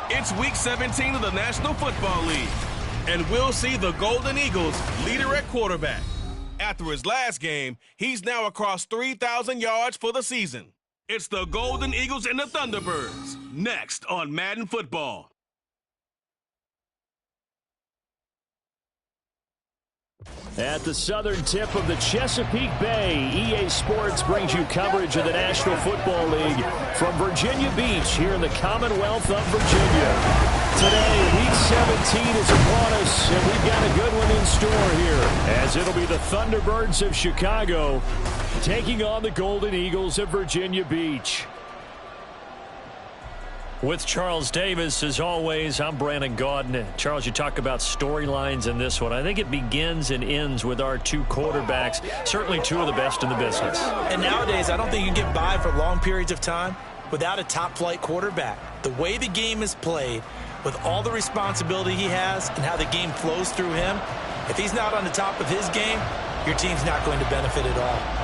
It's Week 17 of the National Football League, and we'll see the Golden Eagles leader at quarterback. After his last game, he's now across 3,000 yards for the season. It's the Golden Eagles and the Thunderbirds, next on Madden Football. At the southern tip of the Chesapeake Bay, EA Sports brings you coverage of the National Football League from Virginia Beach here in the Commonwealth of Virginia. Today, Week 17 is upon us, and we've got a good one in store here, as it'll be the Thunderbirds of Chicago taking on the Golden Eagles of Virginia Beach. With Charles Davis, as always, I'm Brandon Gaudin. Charles, you talk about storylines in this one. I think it begins and ends with our two quarterbacks, certainly two of the best in the business. And nowadays, I don't think you can get by for long periods of time without a top-flight quarterback. The way the game is played, with all the responsibility he has and how the game flows through him, if he's not on the top of his game, your team's not going to benefit at all.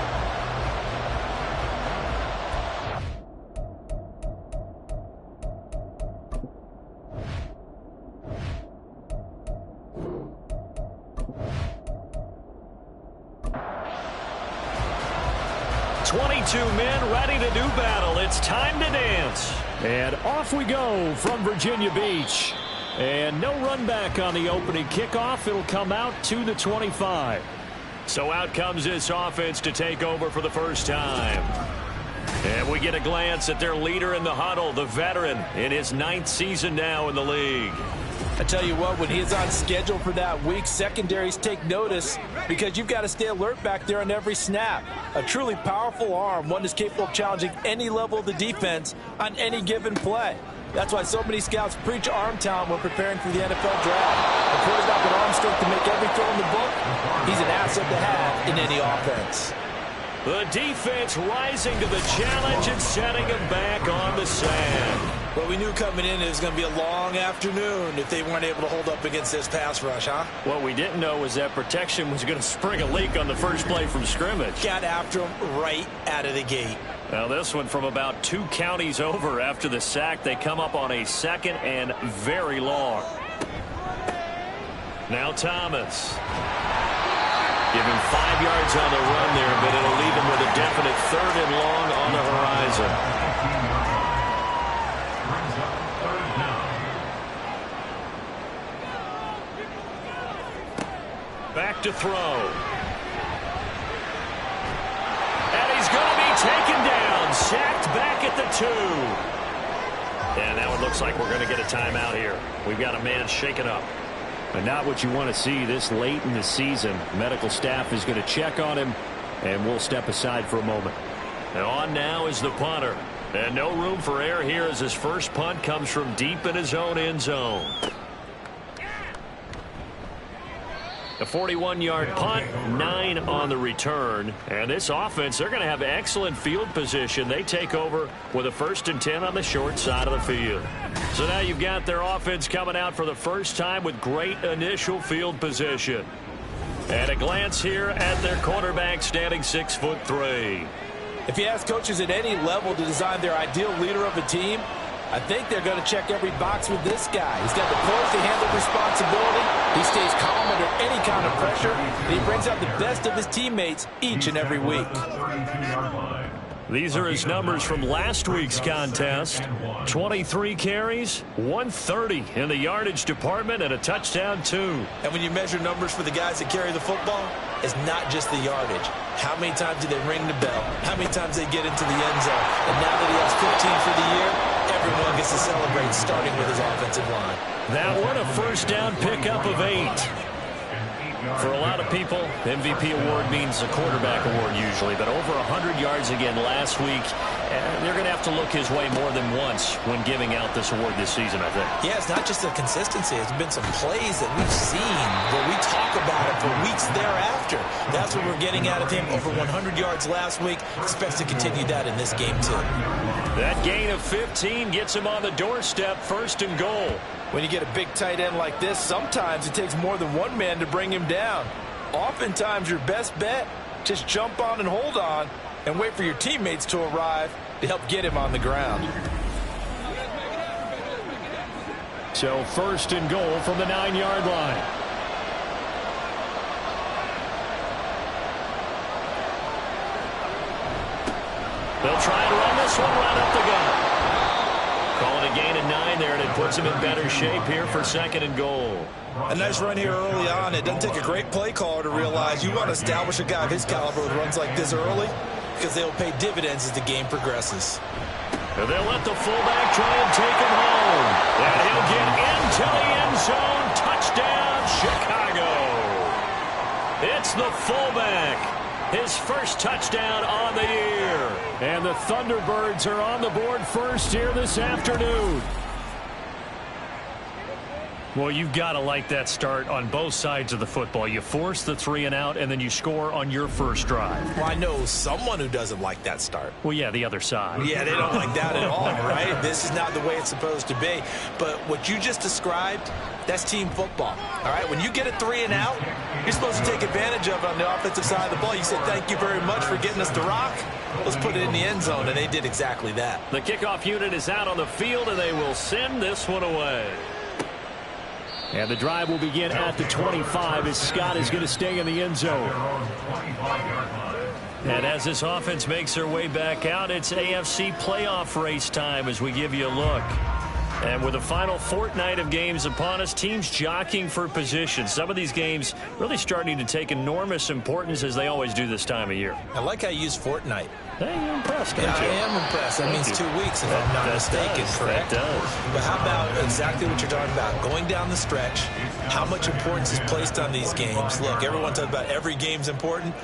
Men ready to do battle. It's time to dance. And off we go from Virginia Beach. And no run back on the opening kickoff. It'll come out to the 25. So out comes this offense to take over for the first time. And we get a glance at their leader in the huddle, the veteran, in his 9th season now in the league. I tell you what, when he is on schedule for that week, secondaries take notice because you've got to stay alert back there on every snap. A truly powerful arm, one that's capable of challenging any level of the defense on any given play. That's why so many scouts preach arm talent when preparing for the NFL draft. A quarterback with arm strength to make every throw in the book, he's an asset to have in any offense. The defense rising to the challenge and setting him back on the sand. Well, we knew coming in it was going to be a long afternoon if they weren't able to hold up against this pass rush, huh? What we didn't know was that protection was going to spring a leak on the first play from scrimmage. Got after him right out of the gate. Now this one from about 2 counties over after the sack. They come up on a 2nd and very long. Now Thomas. Give him 5 yards on the run there, but it'll leave him with a definite 3rd and long on the horizon. Back to throw. And he's going to be taken down. Sacked back at the 2. And that one looks like we're going to get a timeout here. We've got a man shaken up. But not what you want to see this late in the season. Medical staff is going to check on him, and we'll step aside for a moment. And on now is the punter. And no room for error here as his first punt comes from deep in his own end zone. A 41-yard punt, 9 on the return. And this offense, they're going to have excellent field position. They take over with a 1st and 10 on the short side of the field. So now you've got their offense coming out for the first time with great initial field position. And a glance here at their quarterback standing 6'3". If you ask coaches at any level to design their ideal leader of a team, I think they're going to check every box with this guy. He's got the poise to handle responsibility. He stays calm under any kind of pressure. And he brings out the best of his teammates each and every week. These are his numbers from last week's contest. 23 carries, 130 in the yardage department, and a touchdown, 2. And when you measure numbers for the guys that carry the football, it's not just the yardage. How many times do they ring the bell? How many times they get into the end zone? And now that he has 15 for the year, everyone gets to celebrate, starting with his offensive line. That one a first down pickup of 8. For a lot of people, MVP award means a quarterback award usually, but over 100 yards again last week And they're going to have to look his way more than once when giving out this award this season, I think. Yeah, it's not just the consistency. It's been some plays that we've seen where we talk about it for weeks thereafter. That's what we're getting out of him. Over 100 yards last week. Expects to continue that in this game, too. That gain of 15 gets him on the doorstep, 1st and goal. When you get a big tight end like this, sometimes it takes more than one man to bring him down. Oftentimes, your best bet, just jump on and hold on and wait for your teammates to arrive to help get him on the ground. So 1st and goal from the 9-yard line. They'll try and run this one right up the gut. Calling a gain of 9 there, and it puts him in better shape here for 2nd and goal. A nice run here early on. It doesn't take a great play caller to realize you want to establish a guy of his caliber with runs like this early because they'll pay dividends as the game progresses. And they'll let the fullback try and take him home. And he'll get into the end zone. Touchdown, Chicago. It's the fullback. His first touchdown on the year. And the Thunderbirds are on the board first here this afternoon. Well, you've got to like that start on both sides of the football. You force the 3 and out, and then you score on your first drive. Well, I know someone who doesn't like that start. Well, yeah, the other side. Yeah, they don't like that at all, right? This is not the way it's supposed to be. But what you just described, that's team football, all right? When you get a 3 and out, you're supposed to take advantage of it on the offensive side of the ball. You said, thank you very much for getting us to rock. Let's put it in the end zone, and they did exactly that. The kickoff unit is out on the field, and they will send this one away. And the drive will begin at the 25 as Scott is going to stay in the end zone. And as this offense makes their way back out, it's AFC playoff race time as we give you a look. And with the final fortnight of games upon us, teams jockeying for position. Some of these games really starting to take enormous importance as they always do this time of year. I like how you use fortnight. Hey, you're impressed, aren't you? I am impressed. That means 2 weeks, if I'm not mistaken, correct? That does. But how about exactly what you're talking about? Going down the stretch, how much importance is placed on these games? Look, everyone talks about every game's important.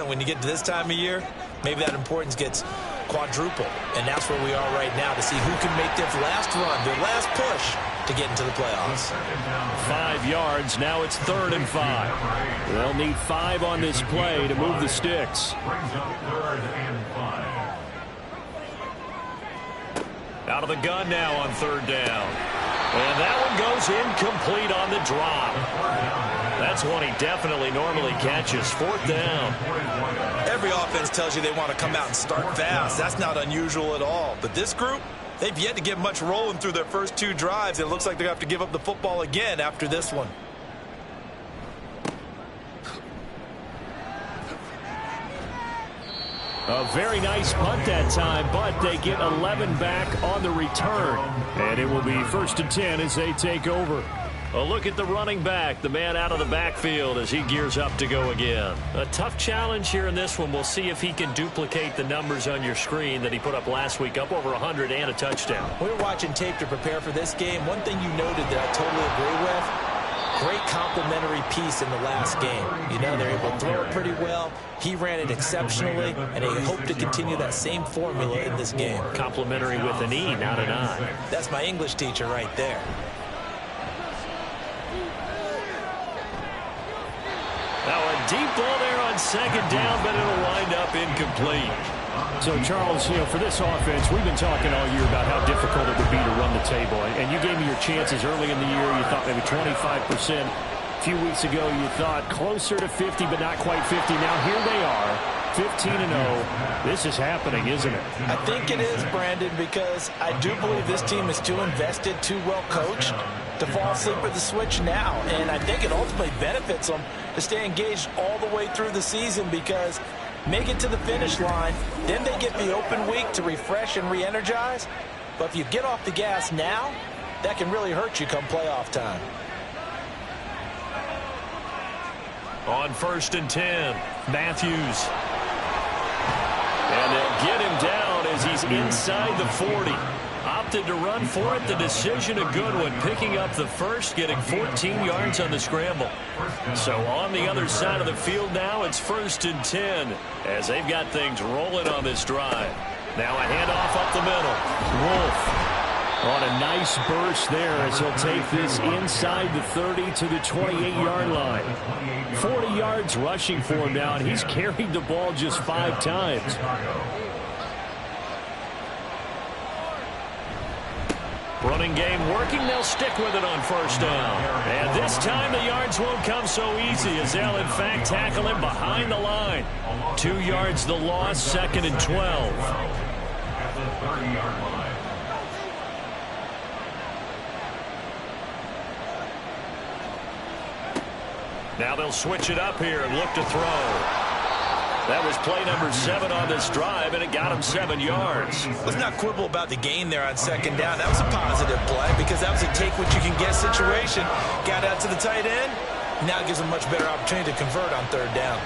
When you get to this time of year, maybe that importance gets quadruple. And that's where we are right now to see who can make their last run, their last push to get into the playoffs. 5 yards. Now it's 3rd and 5. They'll need 5 on this play to move the sticks. Out of the gun now on 3rd down. And that one goes incomplete on the drop. That's one he definitely normally catches. 4th down. Every offense tells you they want to come out and start fast. That's not unusual at all. But this group, they've yet to get much rolling through their first 2 drives. It looks like they're going to have to give up the football again after this one. A very nice punt that time, but they get 11 back on the return. And it will be 1st and 10 as they take over. A look at the running back, the man out of the backfield as he gears up to go again. A tough challenge here in this one. We'll see if he can duplicate the numbers on your screen that he put up last week, up over 100 and a touchdown. We were watching tape to prepare for this game. One thing you noted that I totally agree with, great complimentary piece in the last game. You know, they're able to throw it pretty well. He ran it exceptionally, and they hope to continue that same formula in this game. Complimentary with an E, not an I. That's my English teacher right there. Now a deep ball there on 2nd down, but it'll wind up incomplete. So, Charles, you know, for this offense, we've been talking all year about how difficult it would be to run the table. And you gave me your chances early in the year. You thought maybe 25%. A few weeks ago, you thought closer to 50, but not quite 50. Now here they are, 15-0. This is happening, isn't it? I think it is, Brandon, because I do believe this team is too invested, too well coached to fall asleep at the switch now. And I think it ultimately benefits them to stay engaged all the way through the season because make it to the finish line, then they get the open week to refresh and re-energize. But if you get off the gas now, that can really hurt you come playoff time. On 1st and 10, Matthews. And they'll get him down as he's inside the 40. Opted to run for it. The decision a good one. Picking up the first, getting 14 yards on the scramble. So on the other side of the field now, it's 1st and 10 as they've got things rolling on this drive. Now a handoff up the middle. Wolf on a nice burst there as he'll take this inside the 30 to the 28-yard line. 40 yards rushing for him now, and he's carried the ball just 5 times. Running game working. They'll stick with it on first down. And this time the yards won't come so easy as they'll, in fact, tackle him behind the line. 2 yards the loss, 2nd and 12. At the 30-yard line. Now they'll switch it up here and look to throw. That was play number 7 on this drive, and it got him 7 yards. Let's not quibble about the gain there on 2nd down. That was a positive play because that was a take-what-you-can-get situation. Got out to the tight end. Now gives him a much better opportunity to convert on 3rd down.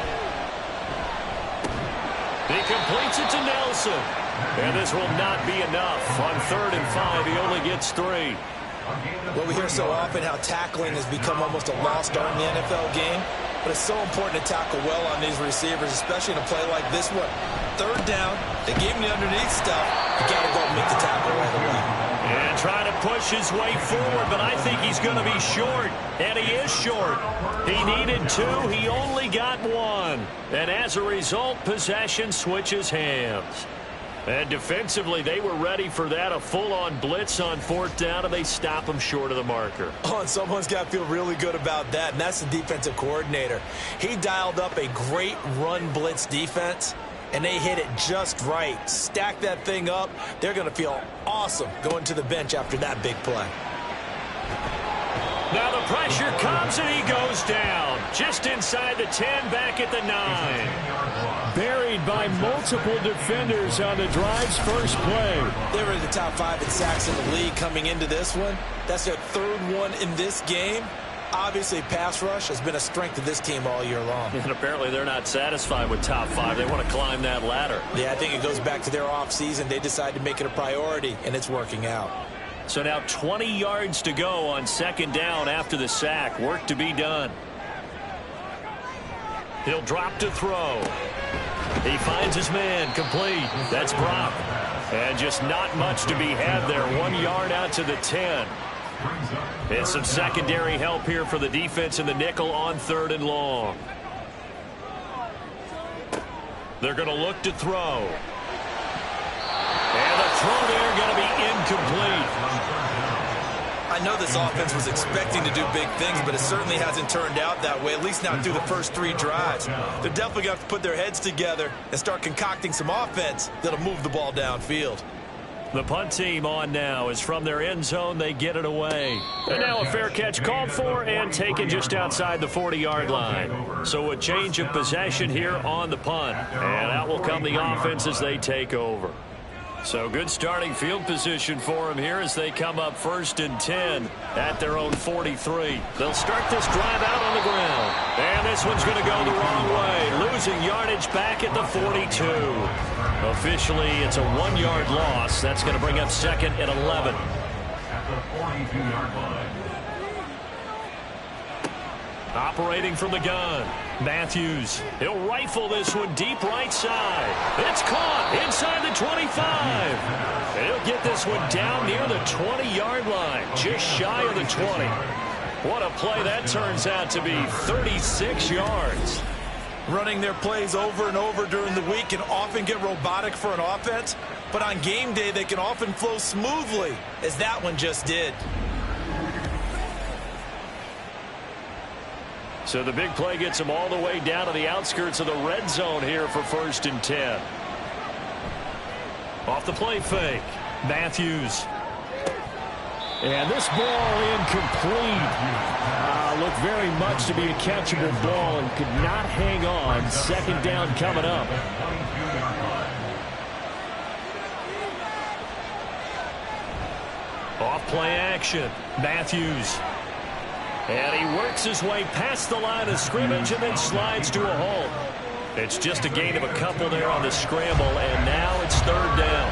He completes it to Nelson. And this will not be enough. On 3rd and 5, he only gets 3. Well, we hear so often how tackling has become almost a lost art in the NFL game, but it's so important to tackle well on these receivers, especially in a play like this one. 3rd down, they gave him the underneath stuff. You got to go and make the tackle right away. And trying to push his way forward, but I think he's going to be short, and he is short. He needed 2, he only got 1, and as a result, possession switches hands. And defensively, they were ready for that, a full-on blitz on 4th down, and they stop him short of the marker. Oh, and someone's got to feel really good about that, and that's the defensive coordinator. He dialed up a great run blitz defense, and they hit it just right. Stack that thing up. They're going to feel awesome going to the bench after that big play. Now the pressure comes, and he goes down. Just inside the 10, back at the 9. Buried by multiple defenders on the drive's first play. They were in the top 5 in sacks in the league coming into this one. That's their 3rd one in this game. Obviously, pass rush has been a strength of this team all year long. And apparently they're not satisfied with top 5. They want to climb that ladder. Yeah, I think it goes back to their offseason. They decided to make it a priority, and it's working out. So now 20 yards to go on 2nd down after the sack. Work to be done. He'll drop to throw. He finds his man, complete. That's Brock. And just not much to be had there. 1 yard out to the 10. And some secondary help here for the defense in the nickel on 3rd and long. They're going to look to throw. And the throw there going to be incomplete. I know this offense was expecting to do big things, but it certainly hasn't turned out that way, at least not through the first 3 drives. They're definitely going to have to put their heads together and start concocting some offense that'll move the ball downfield. The punt team on now is from their end zone. They get it away. And now a fair catch called for and taken just outside the 40-yard line. So a change of possession here on the punt. And out will come the offense as they take over. So good starting field position for them here as they come up 1st and 10 at their own 43. They'll start this drive out on the ground. And this one's going to go the wrong way, losing yardage back at the 42. Officially, it's a 1-yard loss. That's going to bring up 2nd and 11. At the 42-yard line. Operating from the gun, Matthews. He'll rifle this one deep right side. It's caught inside the 25. And he'll get this one down near the 20-yard line, just shy of the 20. What a play that turns out to be, 36 yards. Running their plays over and over during the week can often get robotic for an offense, but on game day they can often flow smoothly, as that one just did. So the big play gets them all the way down to the outskirts of the red zone here for 1st and 10. Off the play fake, Matthews. And this ball incomplete. Looked very much to be a catchable ball and could not hang on. 2nd down coming up. Off play action, Matthews. And he works his way past the line of scrimmage and then slides to a halt. It's just a gain of a couple there on the scramble, and now it's 3rd down.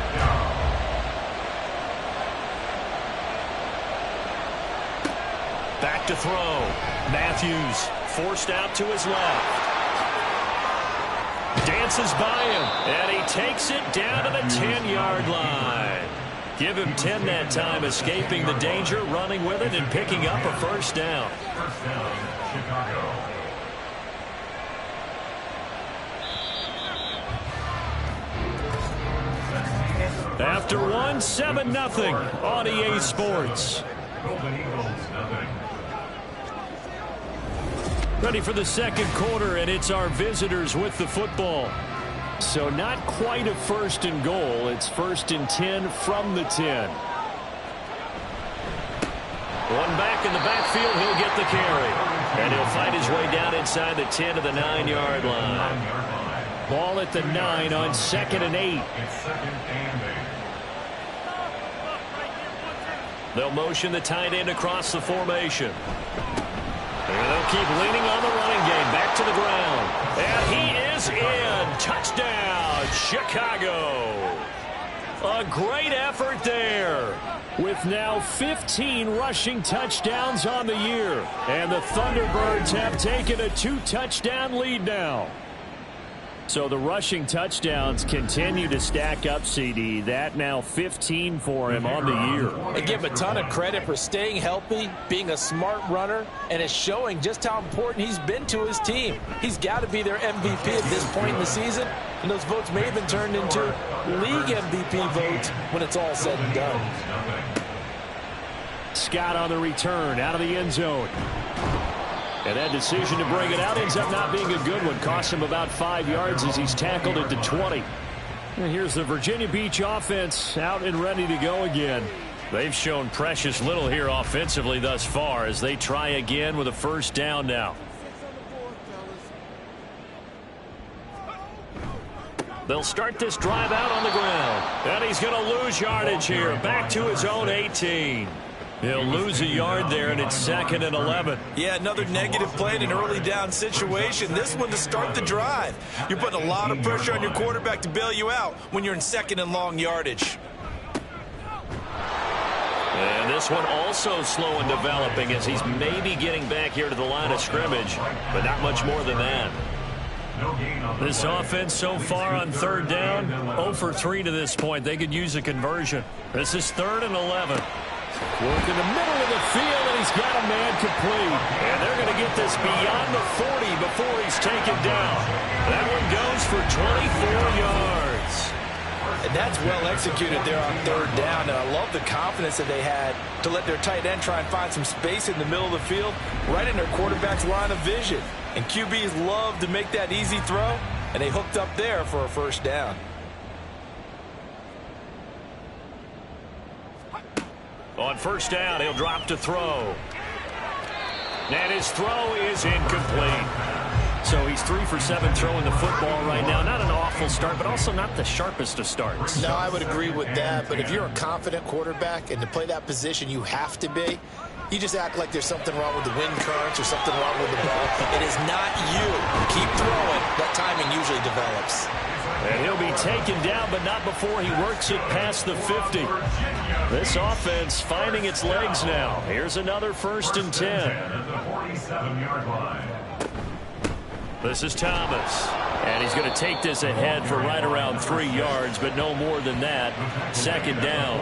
Back to throw. Matthews forced out to his left. bounces by him, and he takes it down to the 10-yard line. Give him 10 that time, escaping the danger, running with it, and picking up a first down. First down, Chicago. After one, 7-0 on EA Sports. Golden Eagles, nothing. Ready for the second quarter, and it's our visitors with the football. So not quite a first and goal. It's 1st and 10 from the 10. One back in the backfield, he'll get the carry. And he'll find his way down inside the 10 to the 9-yard line. Ball at the 9 on 2nd and 8. It's 2nd and 8. They'll motion the tight end across the formation. And they'll keep leaning on the running game. Back to the ground. And he is in. Touchdown, Chicago. A great effort there. With now 15 rushing touchdowns on the year. And the Thunderbirds have taken a 2-touchdown lead now. So the rushing touchdowns continue to stack up, CD. That now 15 for him on the year. And give him a ton of credit for staying healthy, being a smart runner, and it's showing just how important he's been to his team. He's got to be their MVP at this point in the season, and those votes may have been turned into league MVP votes when it's all said and done. Scott on the return, out of the end zone. And that decision to bring it out ends up not being a good one. Cost him about 5 yards as he's tackled at the 20. And here's the Virginia Beach offense out and ready to go again. They've shown precious little here offensively thus far as they try again with a first down now. They'll start this drive out on the ground. And he's going to lose yardage here. Back to his own 18. He'll lose a yard there, and it's 2nd and 11. Yeah, another negative play in an early down situation. This one to start the drive. You're putting a lot of pressure on your quarterback to bail you out when you're in 2nd and long yardage. And this one also slow in developing as he's maybe getting back here to the line of scrimmage, but not much more than that. This offense so far on 3rd down, 0 for 3 to this point. They could use a conversion. This is 3rd and 11. Work in the middle of the field, and he's got a man complete. And they're going to get this beyond the 40 before he's taken down. That one goes for 24 yards. And that's well executed there on 3rd down. And I love the confidence that they had to let their tight end try and find some space in the middle of the field, right in their quarterback's line of vision. And QBs love to make that easy throw, and they hooked up there for a first down. On first down, he'll drop to throw. And his throw is incomplete. So he's 3 for 7 throwing the football right now. Not an awful start, but also not the sharpest of starts. No, I would agree with that. But if you're a confident quarterback and to play that position you have to be, you just act like there's something wrong with the wind currents or something wrong with the ball. It is not you. Keep throwing. That timing usually develops. And he'll be taken down, but not before he works it past the 50. This offense finding its legs now. Here's another 1st and 10. This is Thomas. And he's going to take this ahead for right around 3 yards, but no more than that. 2nd down.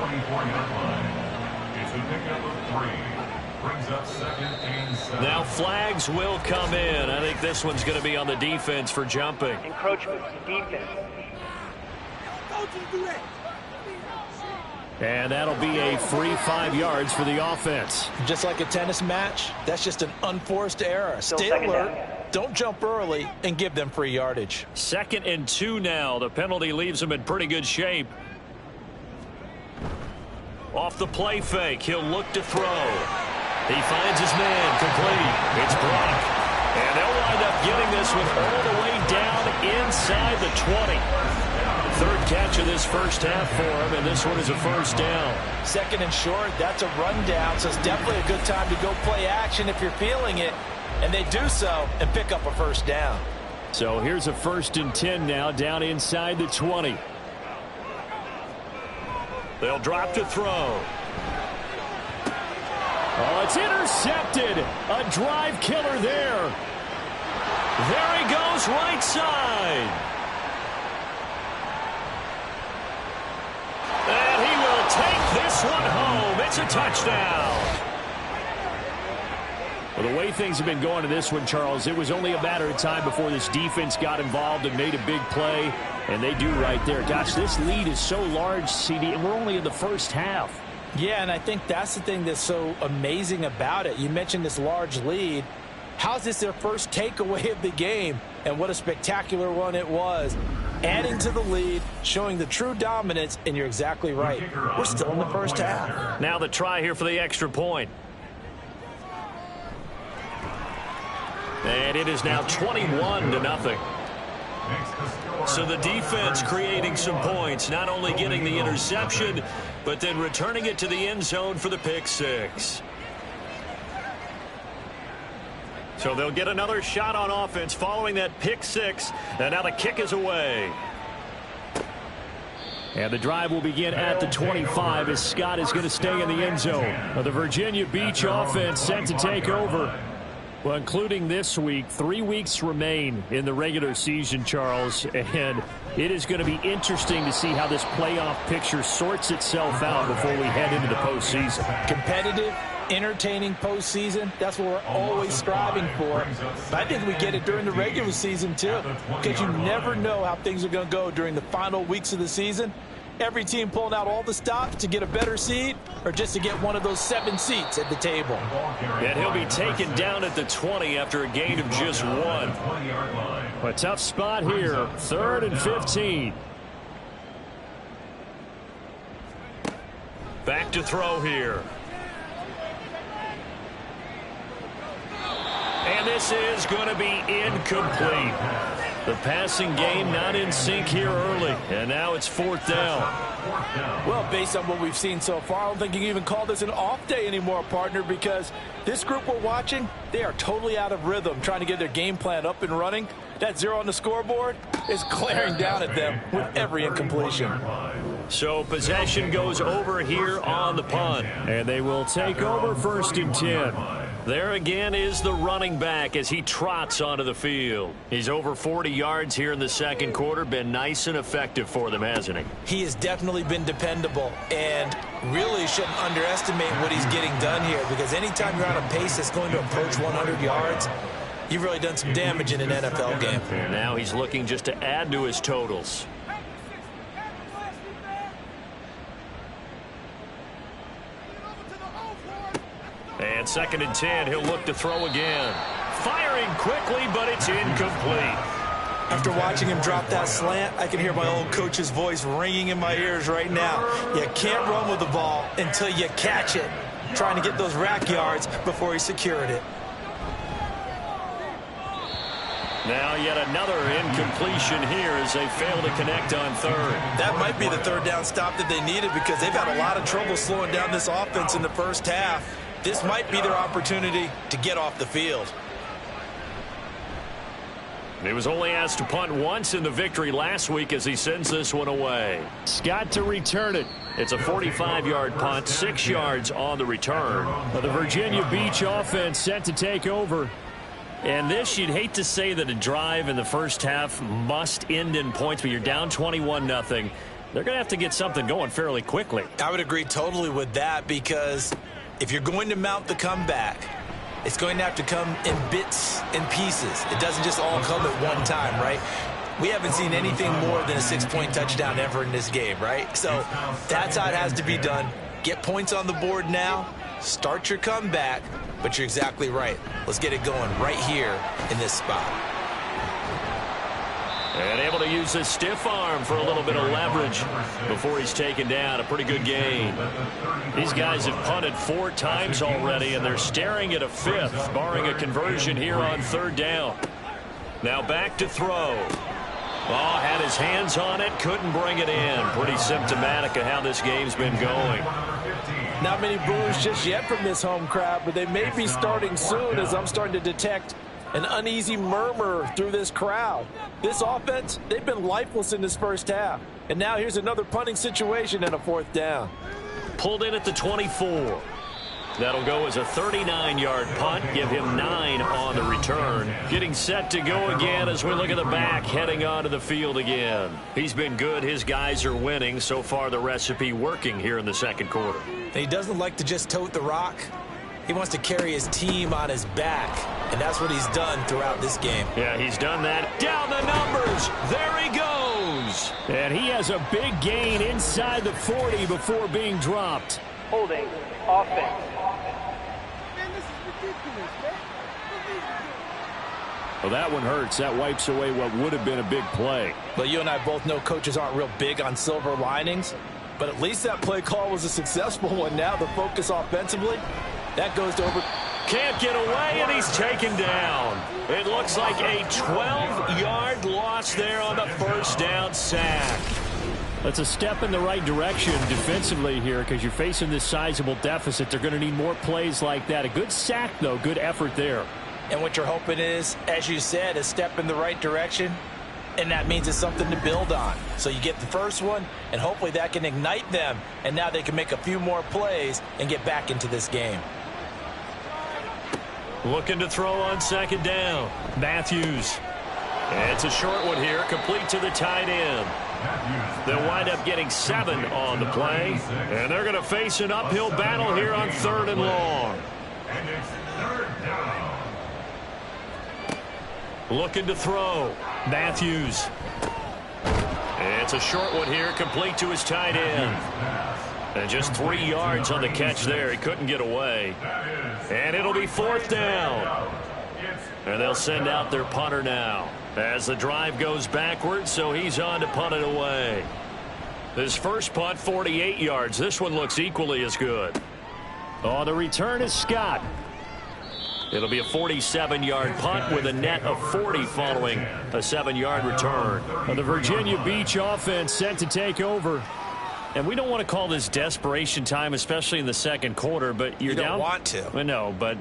It's a pickup of 3. Brings up 2nd and 7. Now flags will come in. I think this one's going to be on the defense for jumping. Encroachment, defense. And that'll be a free 5 yards for the offense. Just like a tennis match, that's just an unforced error. Stay alert, don't jump early, and give them free yardage. 2nd and 2 now. The penalty leaves them in pretty good shape. Off the play fake, he'll look to throw. He finds his man, complete. It's Brock. And they'll wind up getting this one all the way down inside the 20. 3rd catch of this first half for him, and this one is a first down. 2nd and short, that's a rundown, so it's definitely a good time to go play action if you're feeling it. And they do so and pick up a first down. So here's a 1st and 10 now, down inside the 20. They'll drop to throw. Oh, it's intercepted. A drive killer there. There he goes right side. this one home. It's a touchdown. Well, the way things have been going in this one, Charles, it was only a matter of time before this defense got involved and made a big play, and they do right there. Gosh, this lead is so large, CD, and we're only in the first half. Yeah, and I think that's the thing that's so amazing about it. You mentioned this large lead. How's this their first takeaway of the game? And what a spectacular one it was. Adding to the lead, showing the true dominance, and you're exactly right. We're still in the first half. Now the try here for the extra point. And it is now 21-0. So the defense creating some points, not only getting the interception, but then returning it to the end zone for the pick six. So they'll get another shot on offense following that pick six. And now the kick is away. And the drive will begin at the 25 as Scott is going to stay in the end zone. The Virginia Beach offense set to take over. Well, including this week, 3 weeks remain in the regular season, Charles, and it is going to be interesting to see how this playoff picture sorts itself out before we head into the postseason. Competitive, entertaining postseason, that's what we're always striving for. But I think we get it during the regular season, too, because you never know how things are going to go during the final weeks of the season. Every team pulling out all the stops to get a better seed or just to get one of those 7 seats at the table. And he'll be taken down at the 20 after a gain of just 1. A tough spot here, 3rd and 15. Back to throw here. And this is going to be incomplete. The passing game not in sync here early, and now it's 4th down. Well, based on what we've seen so far, I don't think you can even call this an off day anymore, partner, because this group we're watching, they are totally out of rhythm, trying to get their game plan up and running. That 0 on the scoreboard is glaring down at them with every incompletion. So possession goes over here on the punt, and they will take over 1st and 10. There again is the running back as he trots onto the field. He's over 40 yards here in the second quarter. Been nice and effective for them, hasn't he? He has definitely been dependable and really shouldn't underestimate what he's getting done here, because anytime you're on a pace that's going to approach 100 yards, you've really done some damage in an NFL game. And now he's looking just to add to his totals. And 2nd and 10, he'll look to throw again. Firing quickly, but it's incomplete. After watching him drop that slant, I can hear my old coach's voice ringing in my ears right now. You can't run with the ball until you catch it. Trying to get those rack yards before he secured it. Now yet another incompletion here as they fail to connect on 3rd. That might be the 3rd down stop that they needed, because they've had a lot of trouble slowing down this offense in the first half. This might be their opportunity to get off the field. He was only asked to punt once in the victory last week as he sends this one away. Scott to return it. It's a 45-yard punt, 6 yards on the return. The Virginia Beach offense set to take over. And this, you'd hate to say that a drive in the first half must end in points, but you're down 21-0. They're going to have to get something going fairly quickly. I would agree totally with that, because if you're going to mount the comeback, it's going to have to come in bits and pieces. It doesn't just all come at one time, right? We haven't seen anything more than a 6-point touchdown ever in this game, right? So that's how it has to be done. Get points on the board now, start your comeback, but you're exactly right. Let's get it going right here in this spot. And able to use his stiff arm for a little bit of leverage before he's taken down. A pretty good gain. These guys have punted 4 times already, and they're staring at a 5th, barring a conversion here on 3rd down. Now back to throw. Oh, had his hands on it, couldn't bring it in. Pretty symptomatic of how this game's been going. Not many boos just yet from this home crowd, but they may be starting soon, as I'm starting to detect an uneasy murmur through this crowd. This offense, they've been lifeless in this first half. And now here's another punting situation and a 4th down. Pulled in at the 24. That'll go as a 39-yard punt, give him 9 on the return. Getting set to go again as we look at the back, heading onto the field again. He's been good. His guys are winning. So far, the recipe working here in the second quarter. He doesn't like to just tote the rock. He wants to carry his team on his back, and that's what he's done throughout this game. Yeah, he's done that. Down the numbers. There he goes. And he has a big gain inside the 40 before being dropped. Holding offense. Well, that one hurts. That wipes away what would have been a big play. But you and I both know coaches aren't real big on silver linings. But at least that play call was a successful one. Now the focus offensively, that goes to over. Can't get away, and he's taken down. It looks like a 12-yard loss there on the first down sack. That's a step in the right direction defensively here because you're facing this sizable deficit. They're going to need more plays like that. A good sack, though. Good effort there. And what you're hoping is, as you said, a step in the right direction. And that means it's something to build on. So you get the first one, and hopefully that can ignite them. And now they can make a few more plays and get back into this game. Looking to throw on second down. Matthews. It's a short one here, complete to the tight end. They'll wind up getting 7 on the play. And they're going to face an uphill battle here on 3rd and long. And it's 3rd down. Looking to throw. Matthews. It's a short one here, complete to his tight end. And just 3 yards on the catch there. He couldn't get away. And it'll be 4th down. And they'll send out their punter now as the drive goes backwards, so he's on to punt it away. His first punt, 48 yards. This one looks equally as good. Oh, the return is Scott. It'll be a 47-yard punt with a net of 40 following a 7-yard return. Well, the Virginia Beach offense set to take over. And we don't want to call this desperation time, especially in the second quarter, but you're You don't down. want to. No, but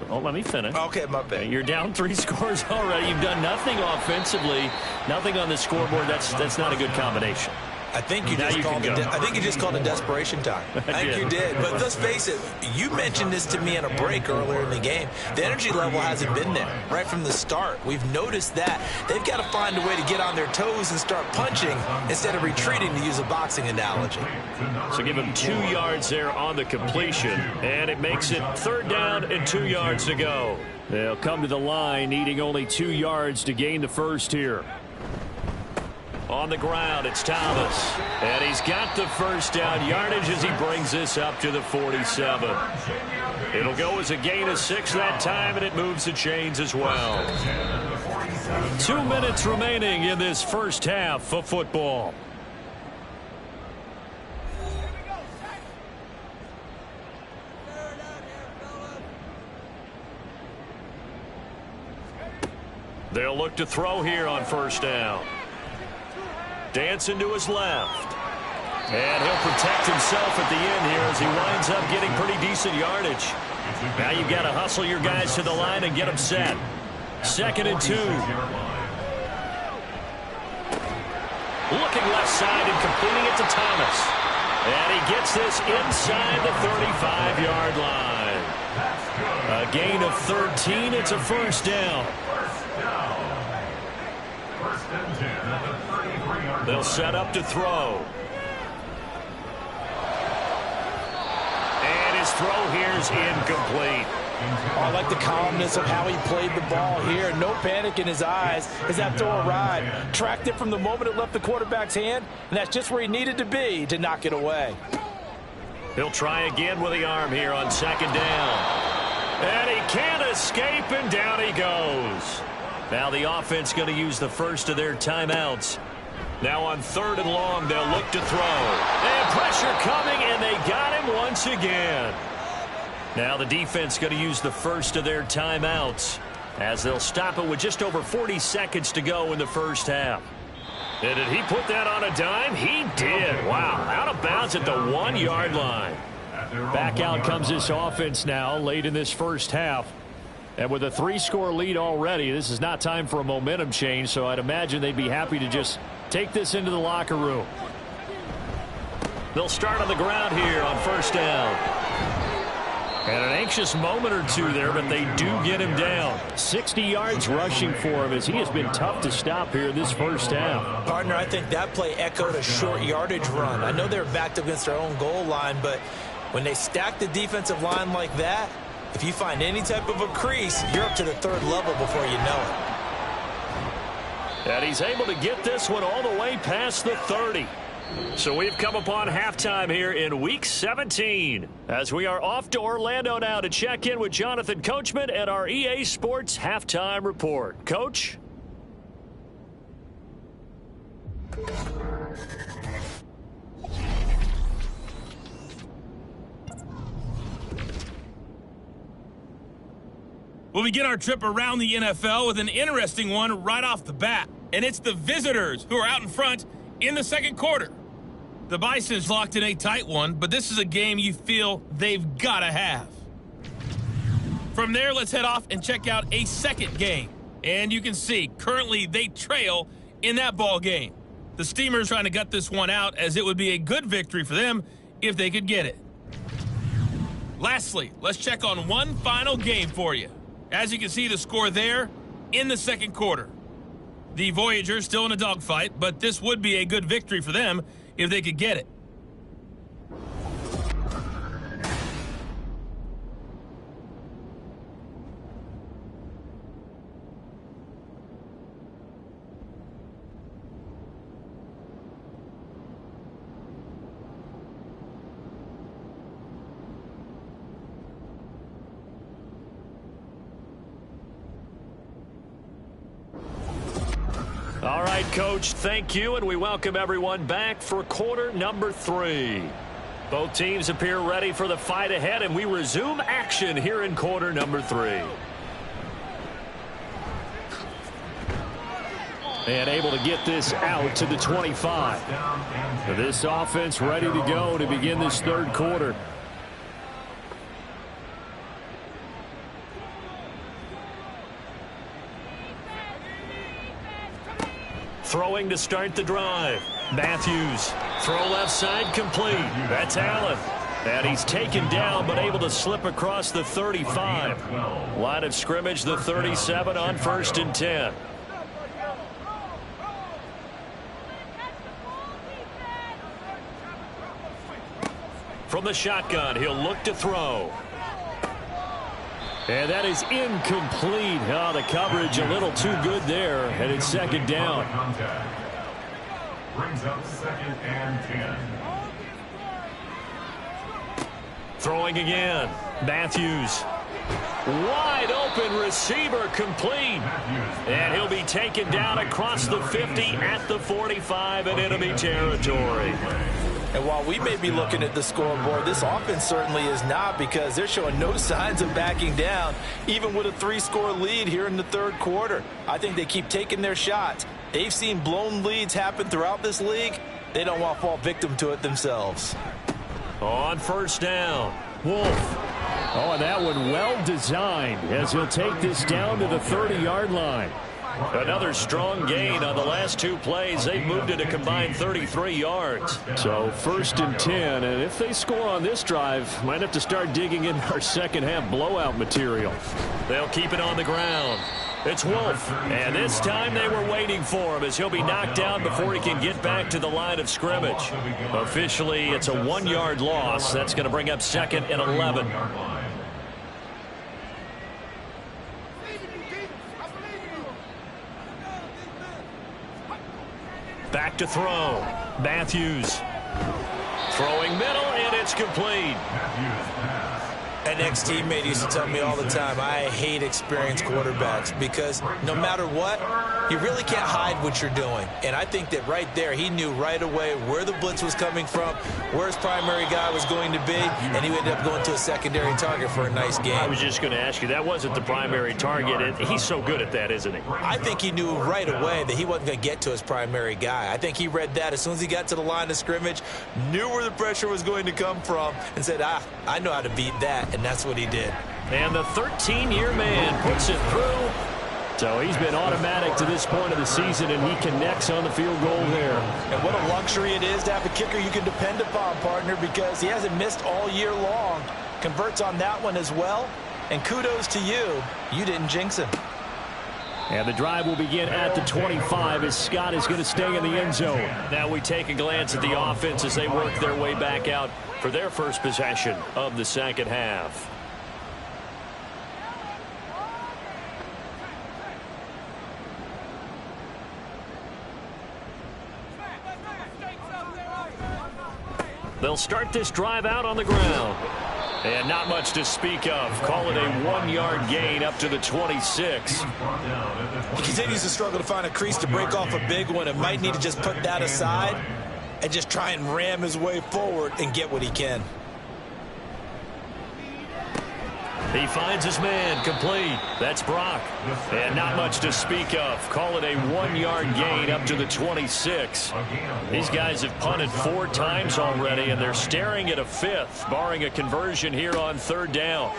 let me finish. Okay, my bad. You're down 3 scores already. You've done nothing offensively, nothing on the scoreboard. That's not a good combination. I think you Now just you called can it. go. I think you just called it desperation time. I think did. you did. But let's face it. You mentioned this to me on a break earlier in the game. The energy level hasn't been there right from the start. We've noticed that they've got to find a way to get on their toes and start punching instead of retreating, to use a boxing analogy. So give him 2 yards there on the completion, and it makes it 3rd down and 2 yards to go. They'll come to the line needing only 2 yards to gain the first here. On the ground, it's Thomas. And he's got the first down yardage as he brings this up to the 47. It'll go as a gain of 6 that time, and it moves the chains as well. 2 minutes remaining in this first half of football. They'll look to throw here on first down. Dancing to his left. And he'll protect himself at the end here as he winds up getting pretty decent yardage. Now you've got to hustle your guys to the line and get them set. 2nd and 2. Looking left side and completing it to Thomas. And he gets this inside the 35-yard line. A gain of 13. It's a first down. They'll set up to throw. And his throw here's incomplete. I like the calmness of how he played the ball here. No panic in his eyes as that throw arrived. Tracked it from the moment it left the quarterback's hand, and that's just where he needed to be to knock it away. He'll try again with the arm here on 2nd down. And he can't escape, and down he goes. Now the offense going to use the first of their timeouts. Now on 3rd and long, they'll look to throw. And pressure coming, and they got him once again. Now the defense going to use the first of their timeouts as they'll stop it with just over 40 seconds to go in the first half. And did he put that on a dime? He did. Wow, out of bounds at the 1-yard line. Back out comes this offense now late in this first half. And with a 3-score lead already, this is not time for a momentum change, so I'd imagine they'd be happy to just take this into the locker room. They'll start on the ground here on first down. And an anxious moment or two there, but they do get him down. 60 yards rushing for him as he has been tough to stop here this first half. Partner, I think that play echoed a short yardage run. I know they were backed up against their own goal line, but when they stack the defensive line like that, if you find any type of a crease, you're up to the third level before you know it. And he's able to get this one all the way past the 30. So we've come upon halftime here in Week 17 as we are off to Orlando now to check in with Jonathan Coachman at our EA Sports Halftime Report. Coach? We'll begin our trip around the NFL with an interesting one right off the bat. And it's the visitors who are out in front in the second quarter. The Bison's locked in a tight one, but this is a game you feel they've got to have. From there, let's head off and check out a second game. And you can see, currently they trail in that ball game. The Steamers trying to gut this one out as it would be a good victory for them if they could get it. Lastly, let's check on one final game for you. As you can see, the score there in the second quarter. The Voyagers still in a dogfight, but this would be a good victory for them if they could get it. All right, Coach, thank you, and we welcome everyone back for quarter number 3. Both teams appear ready for the fight ahead, and we resume action here in quarter number 3. And able to get this out to the 25. So this offense ready to go to begin this third quarter. Throwing to start the drive. Matthews. Throw left side complete. That's Allen. And he's taken down but able to slip across the 35. Line of scrimmage, the 37 on 1st and 10. From the shotgun, he'll look to throw. And that is incomplete. Oh, the coverage a little too good there, and it's second down. Brings up 2nd and 10. Throwing again. Matthews. Wide open receiver complete. And he'll be taken down across the 50 at the 45 in enemy territory. And while we may be looking at the scoreboard, this offense certainly is not, because they're showing no signs of backing down, even with a 3-score lead here in the third quarter. I think they keep taking their shots. They've seen blown leads happen throughout this league. They don't want to fall victim to it themselves. On 1st down, Wolf. Oh, and that one well designed as he'll take this down to the 30-yard line. Another strong gain on the last 2 plays. They've moved it a combined 33 yards. So 1st and 10, and if they score on this drive, might have to start digging in our second half blowout material. They'll keep it on the ground. It's Wolf, and this time they were waiting for him as he'll be knocked down before he can get back to the line of scrimmage. Officially, it's a 1-yard loss. That's going to bring up 2nd and 11. Back to throw. Matthews. Throwing middle, and it's complete. An ex-teammate used to tell me all the time, I hate experienced quarterbacks, because no matter what, you really can't hide what you're doing. And I think that right there, he knew right away where the blitz was coming from, where his primary guy was going to be, and he ended up going to a secondary target for a nice game. I was just going to ask you, that wasn't the primary target, and he's so good at that, isn't he? I think he knew right away that he wasn't going to get to his primary guy. I think he read that as soon as he got to the line of scrimmage, knew where the pressure was going to come from, and said, I know how to beat that. And that's what he did. And the 13-year man puts it through. So he's been automatic to this point of the season, and he connects on the field goal there. And what a luxury it is to have a kicker you can depend upon, partner, because he hasn't missed all year long. converts on that one as well. And kudos to you. You didn't jinx him. And the drive will begin at the 25 as Scott is going to stay in the end zone. Now we take a glance at the offense as they work their way back out for their first possession of the second half. They'll start this drive out on the ground. And not much to speak of. Call it a 1-yard gain up to the 26. He continues to struggle to find a crease to break off a big one and might need to just put that aside and just try and ram his way forward and get what he can. He finds his man, complete. That's Brock. And not much to speak of. Call it a 1-yard gain up to the 26. These guys have punted 4 times already, and they're staring at a 5th, barring a conversion here on 3rd down.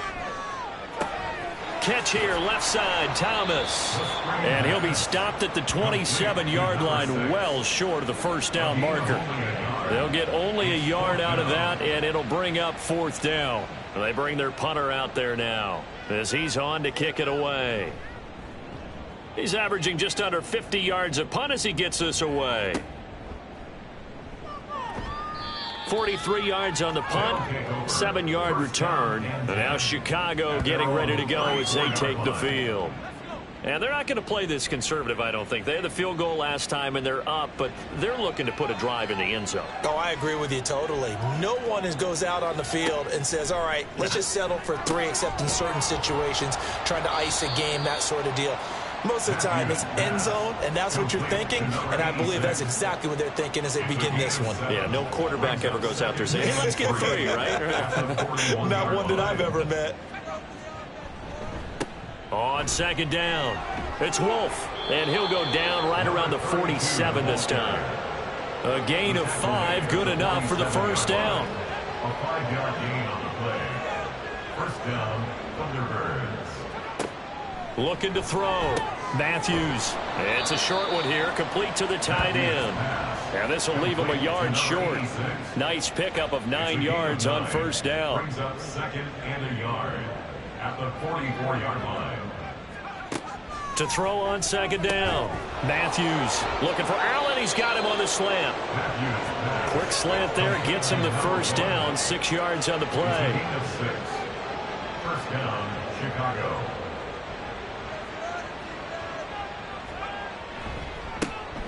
Catch here, left side, Thomas. And he'll be stopped at the 27-yard line, well short of the first down marker. They'll get only a yard out of that, and it'll bring up 4th down. They bring their punter out there now as he's on to kick it away. He's averaging just under 50 yards a punt as he gets this away. 43 yards on the punt, 7-yard return. And now Chicago getting ready to go as they take the field. And they're not going to play this conservative, I don't think. They had the field goal last time, and they're up, but they're looking to put a drive in the end zone. Oh, I agree with you totally. No one goes out on the field and says, all right, let's just settle for 3, except in certain situations, trying to ice a game, that sort of deal. Most of the time, it's end zone, and that's what you're thinking, and I believe that's exactly what they're thinking as they begin this one. Yeah, no quarterback ever goes out there saying, hey, let's get 3, right? Not one that I've ever met. On 2nd down, it's Wolf, and he'll go down right around the 47 this time. A gain of 5, good enough for the first down. A 5-yard gain on the play. First down, Thunderbirds. Looking to throw. Matthews. It's a short one here, complete to the tight end. And this will leave him a yard short. Nice pickup of 9 yards on first down. Brings up 2nd and a yard at the 44-yard line. To throw on 2nd down. Matthews looking for Allen. He's got him on the slant. Quick slant there gets him the first down. 6 yards on the play. First down, Chicago.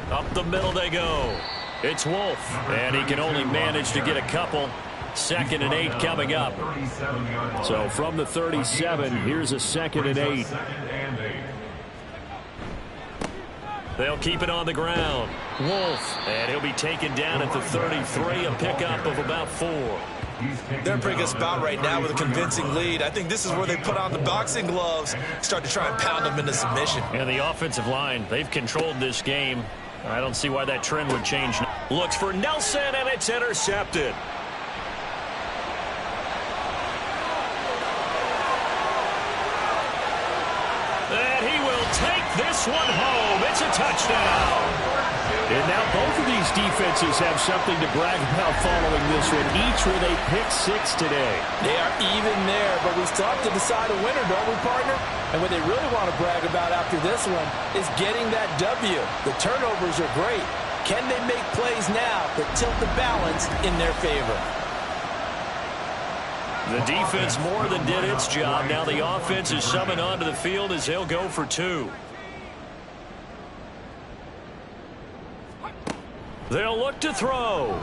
Up the middle they go. It's Wolf, and he can only manage to get a couple. 2nd and 8 coming up. So from the 37, here's a 2nd and 8. They'll keep it on the ground. Wolf, and he'll be taken down at the 33, a pickup of about 4. They're in a pretty good spot right now with a convincing lead. I think this is where they put on the boxing gloves, start to try and pound them into submission. And the offensive line, they've controlled this game. I don't see why that trend would change. Looks for Nelson, and it's intercepted. And he will take this one home. It's a touchdown. And now both of these defenses have something to brag about following this one. Each with a pick 6 today. They are even there, but we still have to decide a winner, don't we, partner? And what they really want to brag about after this one is getting that W. The turnovers are great. Can they make plays now that tilt the balance in their favor? The defense more than did its job. Now the offense is summoned onto the field as they'll go for 2. They'll look to throw.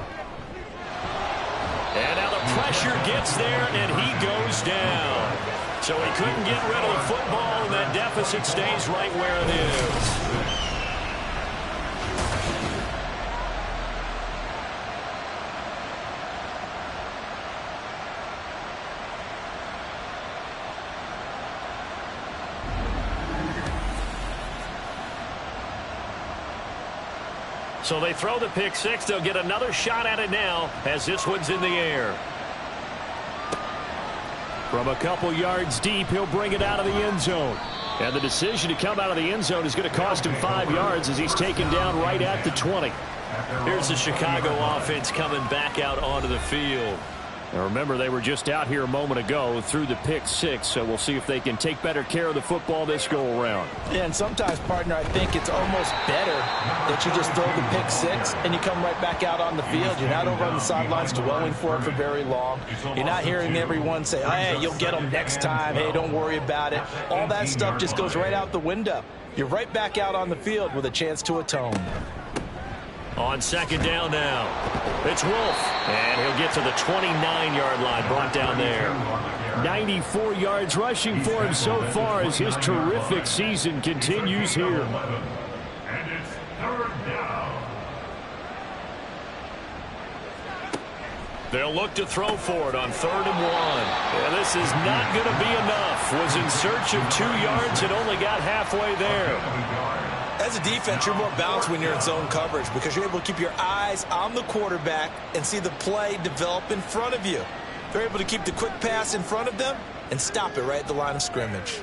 And now the pressure gets there, and he goes down. So he couldn't get rid of the football, and that deficit stays right where it is. So they throw the pick 6. They'll get another shot at it now as this one's in the air. From a couple yards deep, he'll bring it out of the end zone. And the decision to come out of the end zone is going to cost him 5 yards as he's taken down right at the 20. Here's the Chicago offense coming back out onto the field. And remember, they were just out here a moment ago through the pick six, so we'll see if they can take better care of the football this go around. Yeah, and sometimes, partner, I think it's almost better that you just throw the pick six and you come right back out on the field. You're not over on the sidelines dwelling for it for very long. You're not hearing everyone say, hey, you'll get them next time. Hey, don't worry about it. All that stuff just goes right out the window. You're right back out on the field with a chance to atone. On second down now, it's Wolf, and he'll get to the 29-yard line, brought down there. 94 yards rushing for him so far as his terrific season continues here. And it's third down. They'll look to throw for it on 3rd and 1. Yeah, this is not going to be enough. Was in search of 2 yards and only got halfway there. As a defense, you're more balanced when you're in zone coverage because you're able to keep your eyes on the quarterback and see the play develop in front of you. They're able to keep the quick pass in front of them and stop it right at the line of scrimmage.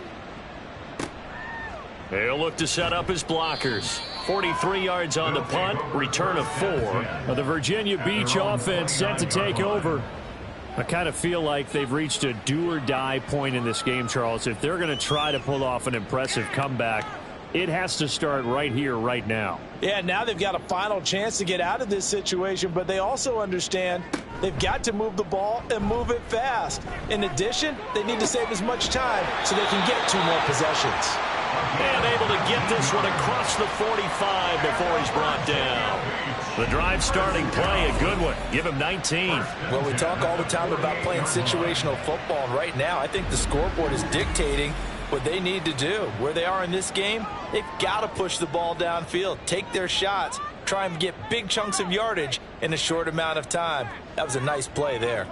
They'll look to set up his blockers. 43 yards on the punt, return of 4. The Virginia Beach offense set to take over. I kind of feel like they've reached a do-or-die point in this game, Charles. If they're going to try to pull off an impressive comeback, it has to start right here, right now. Yeah, now they've got a final chance to get out of this situation, but they also understand they've got to move the ball and move it fast. In addition, they need to save as much time so they can get 2 more possessions. And able to get this one across the 45 before he's brought down. The drive starting play, a good one. Give him 19. Well, we talk all the time about playing situational football, and right now I think the scoreboard is dictating what they need to do. Where they are in this game, they've got to push the ball downfield, take their shots, try and get big chunks of yardage in a short amount of time. That was a nice play there.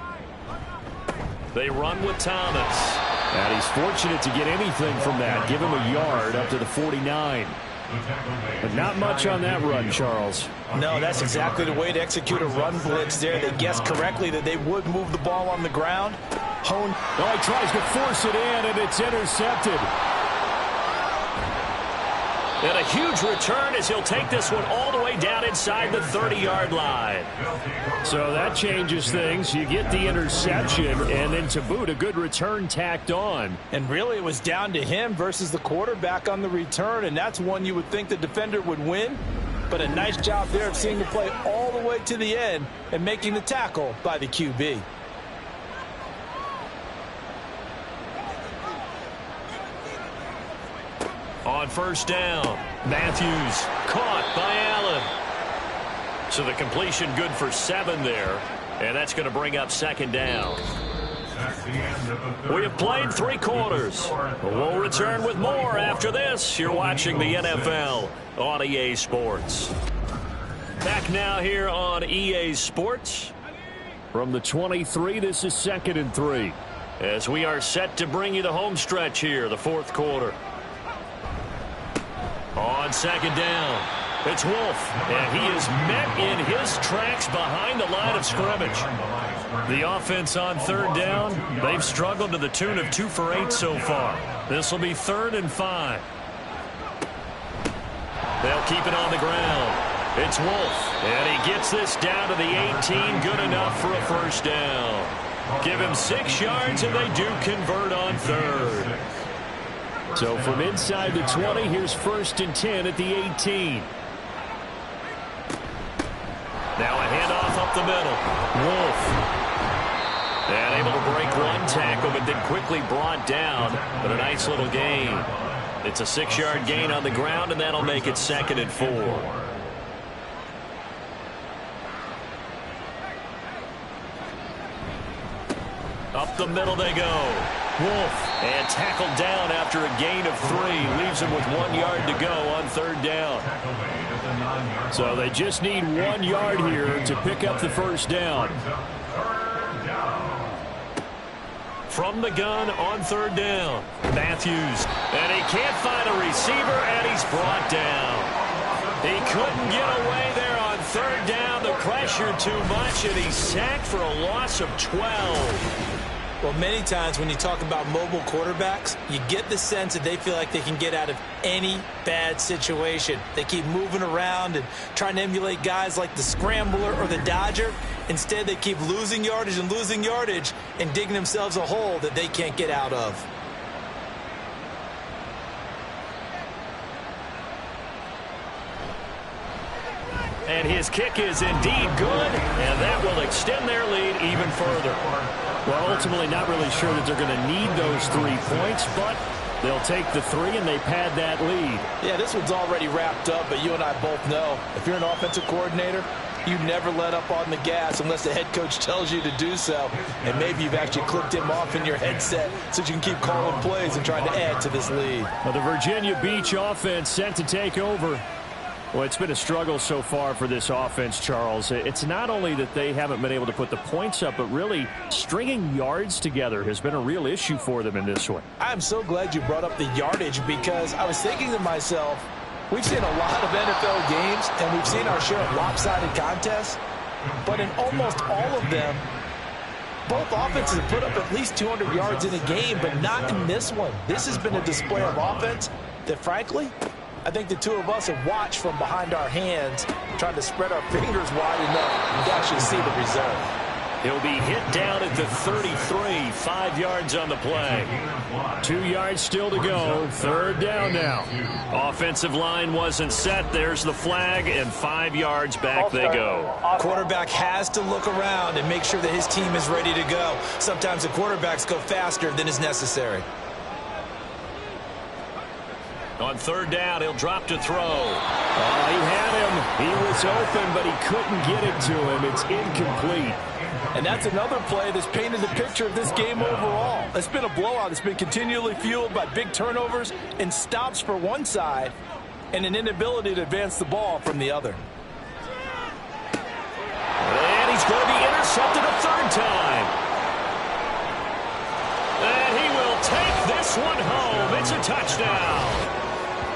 They run with Thomas. And he's fortunate to get anything from that. Give him a yard up to the 49. But not much on that run, Charles. No, that's exactly the way to execute a run blitz there. They guessed correctly that they would move the ball on the ground. Oh, he tries to force it in, and it's intercepted. And a huge return as he'll take this one all the way down inside the 30-yard line. So that changes things. You get the interception, and then to boot, a good return tacked on. And really, it was down to him versus the quarterback on the return, and that's one you would think the defender would win. But a nice job there of seeing the play all the way to the end and making the tackle by the QB. On first down, Matthews caught by Allen. So the completion good for 7 there, and that's going to bring up second down. We have played 3 quarters. We'll return with more after this. You're watching the NFL on EA Sports. Back now here on EA Sports. From the 23, this is 2nd and 3. As we are set to bring you the home stretch here, the 4th quarter. On second down, it's Wolf, and he is met in his tracks behind the line of scrimmage. The offense on 3rd down, they've struggled to the tune of 2 for 8 so far. This will be 3rd and 5. They'll keep it on the ground. It's Wolf, and he gets this down to the 18, good enough for a first down. Give him 6 yards, and they do convert on 3rd. So from inside the 20, here's 1st and 10 at the 18. Now a handoff up the middle. Wolf. And able to break 1 tackle, but then quickly brought down. But a nice little gain. It's a 6-yard gain on the ground, and that'll make it 2nd and 4. Up the middle they go. Wolf, and tackled down after a gain of 3. Leaves him with 1 yard to go on 3rd down. So they just need 1 yard here to pick up the first down. From the gun on 3rd down, Matthews. And he can't find a receiver, and he's brought down. He couldn't get away there on 3rd down. The pressure too much, and he's sacked for a loss of 12. Well, many times when you talk about mobile quarterbacks, you get the sense that they feel like they can get out of any bad situation. They keep moving around and trying to emulate guys like the Scrambler or the Dodger. Instead, they keep losing yardage and digging themselves a hole that they can't get out of. And his kick is indeed good, and that will extend their lead even further. Well, ultimately not really sure that they're going to need those 3 points, but they'll take the 3 and they pad that lead. Yeah, this one's already wrapped up, but you and I both know if you're an offensive coordinator, you never let up on the gas unless the head coach tells you to do so. And maybe you've actually clicked him off in your headset so you can keep calling plays and trying to add to this lead. Well, the Virginia Beach offense set to take over. Well, it's been a struggle so far for this offense, Charles. It's not only that they haven't been able to put the points up, but really stringing yards together has been a real issue for them in this one. I'm so glad you brought up the yardage because I was thinking to myself, we've seen a lot of NFL games and we've seen our share of lopsided contests, but in almost all of them, both offenses have put up at least 200 yards in a game, but not in this one. This has been a display of offense that, frankly, I think the two of us have watched from behind our hands, trying to spread our fingers wide enough to actually see the result. He'll be hit down at the 33, 5 yards on the play. 2 yards still to go, 3rd down now. Offensive line wasn't set. There's the flag, and 5 yards back they go. Quarterback has to look around and make sure that his team is ready to go. Sometimes the quarterbacks go faster than is necessary. On 3rd down, he'll drop to throw. Oh, he had him. He was open, but he couldn't get it to him. It's incomplete. And that's another play that's painted the picture of this game overall. It's been a blowout. It's been continually fueled by big turnovers and stops for one side and an inability to advance the ball from the other. And he's going to be intercepted a 3rd time. And he will take this one home. It's a touchdown.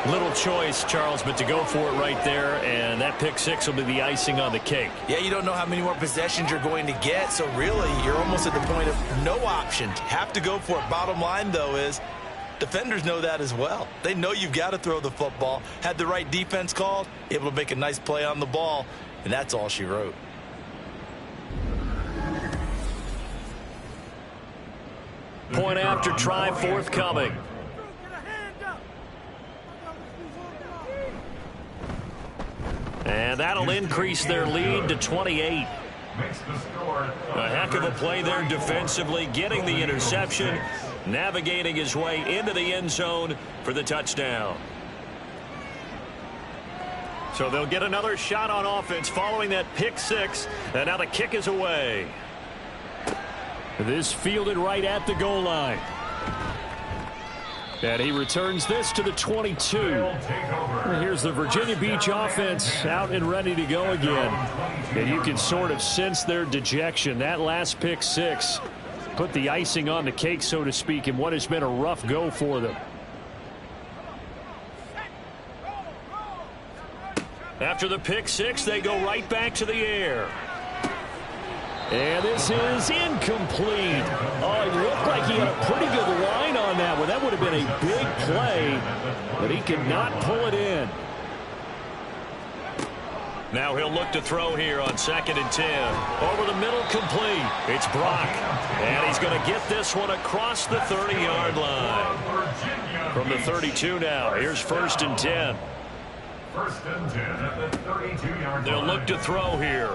Little choice, Charles, but to go for it right there, and that pick 6 will be the icing on the cake. Yeah, you don't know how many more possessions you're going to get, so really you're almost at the point of no option. Have to go for it. Bottom line, though, is defenders know that as well. They know you've got to throw the football. Had the right defense called, able to make a nice play on the ball, and that's all she wrote. Point after try forthcoming. And that'll increase their lead to 28. A heck of a play there defensively, getting the interception, navigating his way into the end zone for the touchdown. So they'll get another shot on offense following that pick 6, and now the kick is away. This fielded right at the goal line. And he returns this to the 22. And here's the Virginia Beach offense out and ready to go again. And you can sort of sense their dejection. That last pick 6 put the icing on the cake, so to speak, in what has been a rough go for them. After the pick 6, they go right back to the air. And this is incomplete. Oh, it looked like he had a pretty good line on that one. That would have been a big play, but he could not pull it in. Now he'll look to throw here on 2nd and 10. Over the middle, complete. It's Brock. And he's going to get this one across the 30-yard line. From the 32 now, here's 1st and 10. 1st and 10 at the 32-yard line. They'll look to throw here.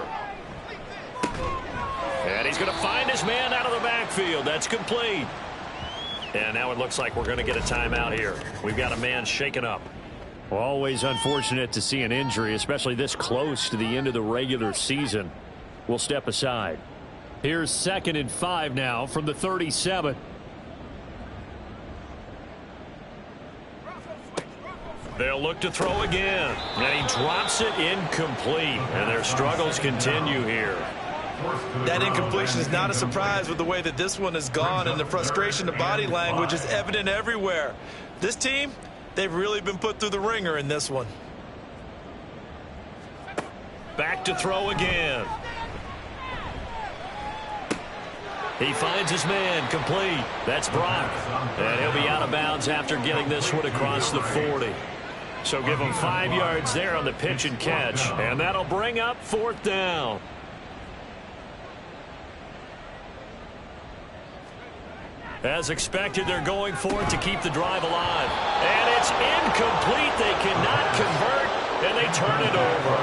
And he's going to find his man out of the backfield. That's complete. And now it looks like we're going to get a timeout here. We've got a man shaken up. Well, always unfortunate to see an injury, especially this close to the end of the regular season. We'll step aside. Here's 2nd and 5 now from the 37. They'll look to throw again. And he drops it incomplete. And their struggles continue here. That incompletion is not a surprise with the way that this one has gone, and the frustration, the body language is evident everywhere. This team, they've really been put through the ringer in this one. Back to throw again. He finds his man, complete. That's Brock. And he'll be out of bounds after getting this one across the 40. So give him 5 yards there on the pitch and catch. And that'll bring up 4th down. As expected, they're going for it to keep the drive alive. And it's incomplete. They cannot convert, and they turn it over.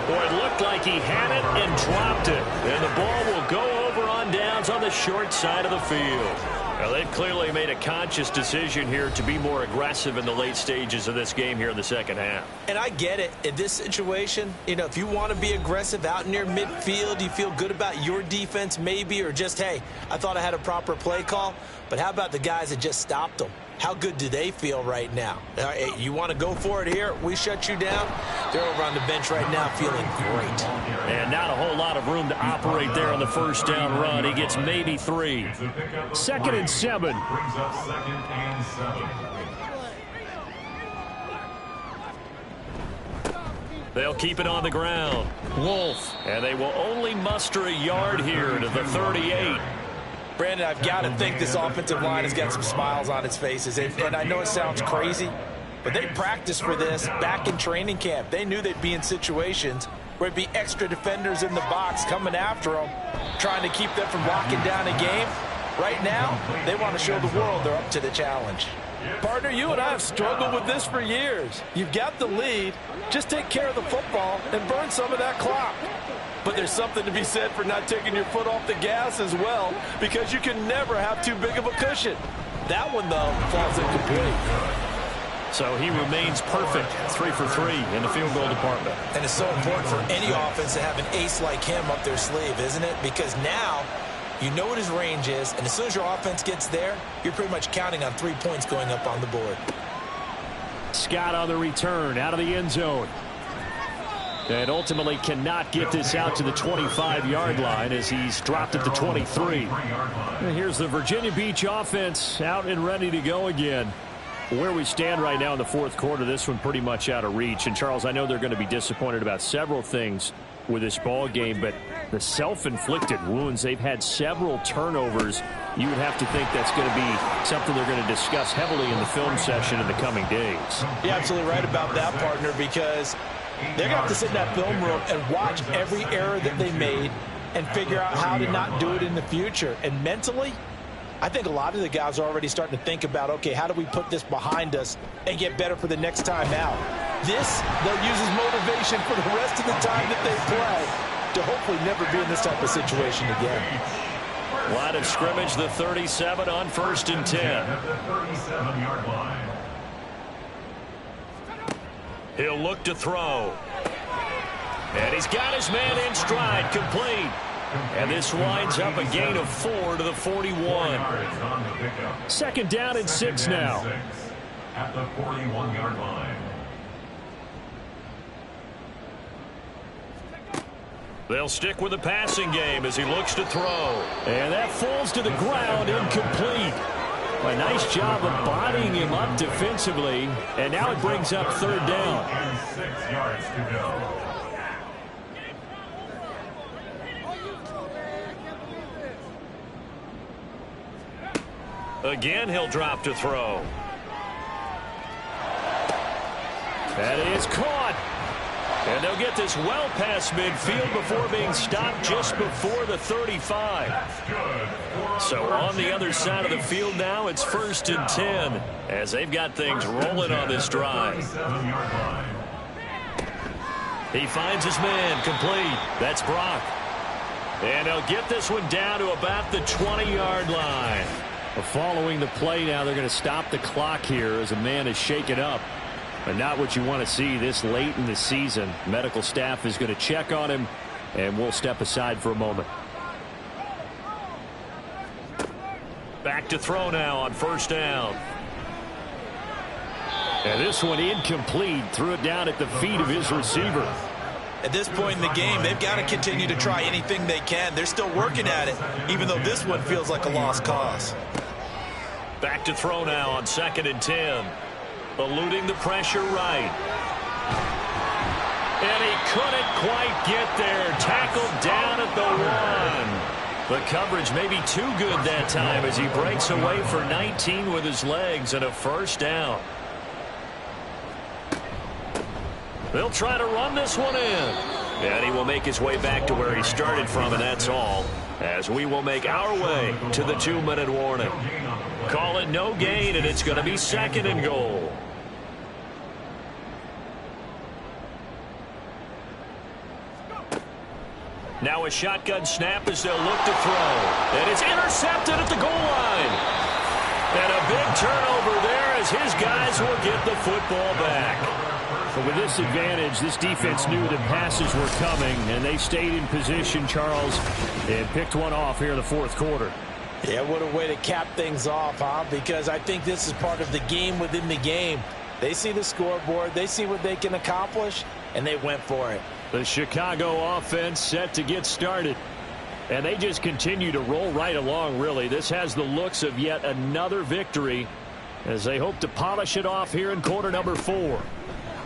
Boy, it looked like he had it and dropped it. And the ball will go over on downs on the short side of the field. Well, they've clearly made a conscious decision here to be more aggressive in the late stages of this game here in the second half. And I get it. In this situation, you know, if you want to be aggressive out near midfield, you feel good about your defense maybe, or just, hey, I thought I had a proper play call. But how about the guys that just stopped them? How good do they feel right now? You want to go for it here? We shut you down? They're over on the bench right now feeling great. And not a whole lot of room to operate there on the first down run. He gets maybe 3. 2nd and 7. Brings up 2nd and 7. They'll keep it on the ground. Wolf. And they will only muster a yard here to the 38. Brandon, I've got to think this offensive line has got some smiles on its faces. And I know it sounds crazy, but they practiced for this back in training camp. They knew they'd be in situations where it'd be extra defenders in the box coming after them, trying to keep them from locking down a game. Right now, they want to show the world they're up to the challenge. Partner, you and I have struggled with this for years. You've got the lead. Just take care of the football and burn some of that clock. But there's something to be said for not taking your foot off the gas as well, because you can never have too big of a cushion. That one, though, falls incomplete. So he remains perfect, 3 for 3 in the field goal department. And it's so important for any offense to have an ace like him up their sleeve, isn't it? Because now you know what his range is, and as soon as your offense gets there, you're pretty much counting on 3 points going up on the board. Scott on the return out of the end zone. And ultimately cannot get this out to the 25-yard line as he's dropped at the 23. And here's the Virginia Beach offense out and ready to go again. Where we stand right now in the 4th quarter, this one pretty much out of reach. And, Charles, I know they're going to be disappointed about several things with this ball game, but the self-inflicted wounds, they've had several turnovers. You would have to think that's going to be something they're going to discuss heavily in the film session in the coming days. You're absolutely right about that, partner, because they're going to have to sit in that film room and watch every error that they made and figure out how to not do it in the future. And mentally, I think a lot of the guys are already starting to think about, okay, how do we put this behind us and get better for the next time out? This, they'll use as motivation for the rest of the time that they play to hopefully never be in this type of situation again. Line of scrimmage, the 37 on 1st and 10. At the 37-yard line. He'll look to throw. And he's got his man in stride, complete. And this winds up a gain of 4 to the 41. 2nd down and 6 now. At the 41-yard line. They'll stick with the passing game as he looks to throw. And that falls to the ground, incomplete. A nice job of bodying him up defensively. And now it brings up 3rd down. And 6 yards to go. Again, he'll drop to throw. That is caught. And they'll get this well past midfield before being stopped just before the 35. So on the other side of the field now, it's 1st and 10 as they've got things rolling on this drive. He finds his man, complete. That's Brock. And they'll get this one down to about the 20-yard line. Following the play now, they're going to stop the clock here as a man is shaken up. But not what you want to see this late in the season. Medical staff is going to check on him, and we'll step aside for a moment. Back to throw now on 1st down. And this one incomplete. Threw it down at the feet of his receiver. At this point in the game, they've got to continue to try anything they can. They're still working at it, even though this one feels like a lost cause. Back to throw now on 2nd and 10. Eluding the pressure right. And he couldn't quite get there. Tackled down at the 1. But coverage may be too good that time as he breaks away for 19 with his legs and a first down. They'll try to run this one in. And he will make his way back to where he started from, and that's all. As we will make our way to the 2-minute warning. Call it no gain, and it's going to be 2nd and goal. Now a shotgun snap as they'll look to throw. And it's intercepted at the goal line. And a big turnover there as his guys will get the football back. But with this advantage, this defense knew that passes were coming, and they stayed in position, Charles, and picked one off here in the 4th quarter. Yeah, what a way to cap things off, huh? Because I think this is part of the game within the game. They see the scoreboard, they see what they can accomplish, and they went for it. The Chicago offense set to get started. And they just continue to roll right along, really. This has the looks of yet another victory as they hope to polish it off here in quarter number 4.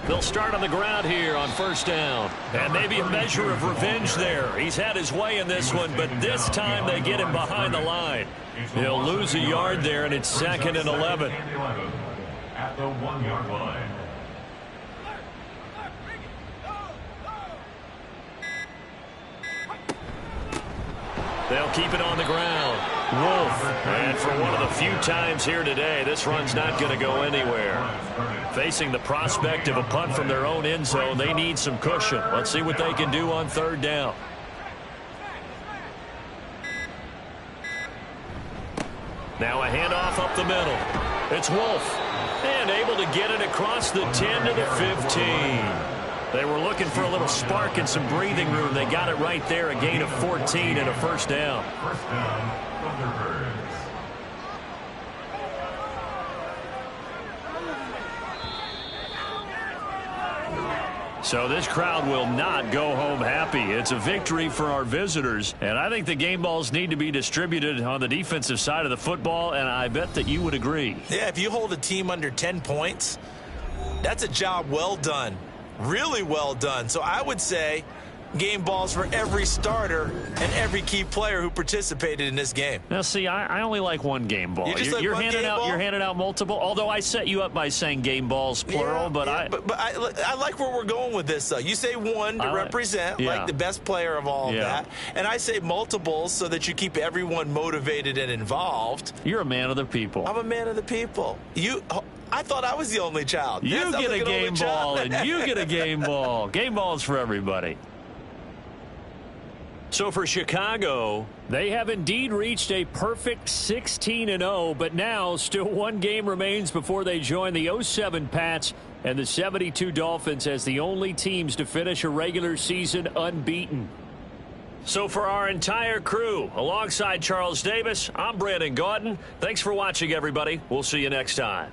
They'll start on the ground here on first down. And maybe a measure of revenge there. He's had his way in this one, but this time they get him behind the line. He'll lose a yard there, and it's 2nd and 11. At the 1-yard line. They'll keep it on the ground. Wolf. And for one of the few times here today, this run's not going to go anywhere. Facing the prospect of a punt from their own end zone, they need some cushion. Let's see what they can do on 3rd down. Now a handoff up the middle. It's Wolf. And able to get it across the 10 to the 15. They were looking for a little spark and some breathing room. They got it right there, a gain of 14 and a first down. First down, Thunderbirds. So this crowd will not go home happy. It's a victory for our visitors, and I think the game balls need to be distributed on the defensive side of the football, and I bet that you would agree. Yeah, if you hold a team under 10 points, that's a job well done. Really well done. So I would say game balls for every starter and every key player who participated in this game. Now, see, I only like one game ball. You're handing out multiple. Although I set you up by saying game balls plural, but I like where we're going with this. Though you say one to represent like the best player of all of that, and I say multiples so that you keep everyone motivated and involved. You're a man of the people. I'm a man of the people. I thought I was the only child. You get a game ball, and you get a game ball. Game balls for everybody. So for Chicago, they have indeed reached a perfect 16-0, but now still one game remains before they join the 07 Pats and the 72 Dolphins as the only teams to finish a regular season unbeaten. So for our entire crew, alongside Charles Davis, I'm Brandon Gaudin. Thanks for watching, everybody. We'll see you next time.